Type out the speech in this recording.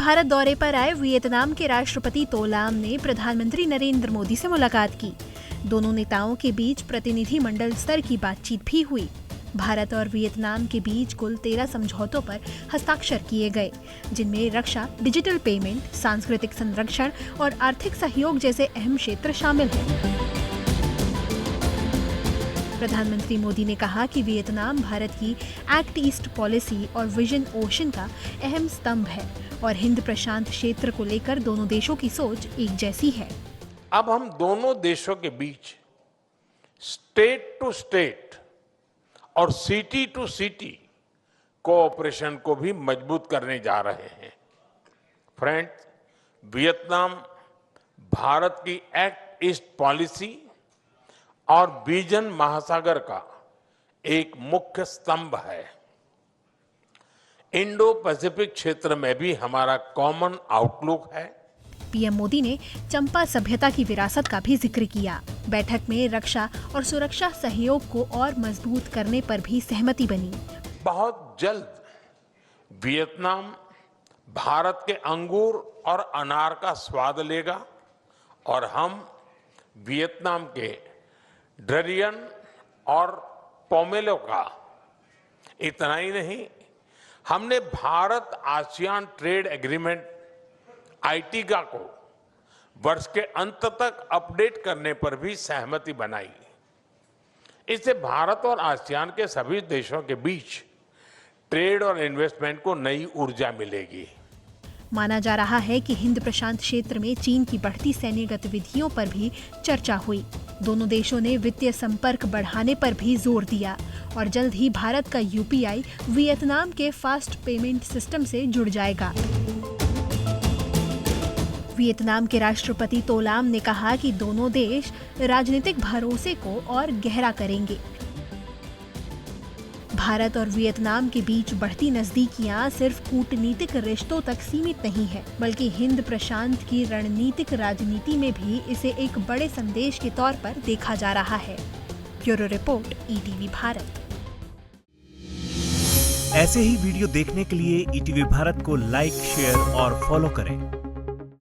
भारत दौरे पर आए वियतनाम के राष्ट्रपति तो लाम ने प्रधानमंत्री नरेंद्र मोदी से मुलाकात की। दोनों नेताओं के बीच प्रतिनिधिमंडल स्तर की बातचीत भी हुई। भारत और वियतनाम के बीच कुल 13 समझौतों पर हस्ताक्षर किए गए, जिनमें रक्षा, डिजिटल पेमेंट, सांस्कृतिक संरक्षण और आर्थिक सहयोग जैसे अहम क्षेत्र शामिल हैं। प्रधानमंत्री मोदी ने कहा कि वियतनाम भारत की एक्ट ईस्ट पॉलिसी और विजन ओशन का अहम स्तंभ है और हिंद प्रशांत क्षेत्र को लेकर दोनों देशों की सोच एक जैसी है। अब हम दोनों देशों के बीच स्टेट टू स्टेट और सिटी टू सिटी कोऑपरेशन को भी मजबूत करने जा रहे हैं। फ्रेंड्स, वियतनाम भारत की एक्ट ईस्ट पॉलिसी और विजन महासागर का एक मुख्य स्तंभ है। इंडो पैसिफिक क्षेत्र में भी हमारा कॉमन आउटलुक है। पीएम मोदी ने चंपा सभ्यता की विरासत का भी जिक्र किया। बैठक में रक्षा और सुरक्षा सहयोग को और मजबूत करने पर भी सहमति बनी। बहुत जल्द वियतनाम भारत के अंगूर और अनार का स्वाद लेगा और हम वियतनाम के डरियन और पोमेलो का। इतना ही नहीं, हमने भारत आसियान ट्रेड एग्रीमेंट आईटीगा को वर्ष के अंत तक अपडेट करने पर भी सहमति बनाई। इससे भारत और आसियान के सभी देशों के बीच ट्रेड और इन्वेस्टमेंट को नई ऊर्जा मिलेगी। माना जा रहा है कि हिंद प्रशांत क्षेत्र में चीन की बढ़ती सैन्य गतिविधियों पर भी चर्चा हुई। दोनों देशों ने वित्तीय संपर्क बढ़ाने पर भी जोर दिया और जल्द ही भारत का यूपीआई वियतनाम के फास्ट पेमेंट सिस्टम से जुड़ जाएगा। वियतनाम के राष्ट्रपति तो लाम ने कहा कि दोनों देश राजनीतिक भरोसे को और गहरा करेंगे। भारत और वियतनाम के बीच बढ़ती नजदीकियां सिर्फ कूटनीतिक रिश्तों तक सीमित नहीं है, बल्कि हिंद प्रशांत की रणनीतिक राजनीति में भी इसे एक बड़े संदेश के तौर पर देखा जा रहा है। Bureau report, ETV Bharat. ऐसे ही वीडियो देखने के लिए ईटीवी भारत को लाइक, शेयर और फॉलो करें।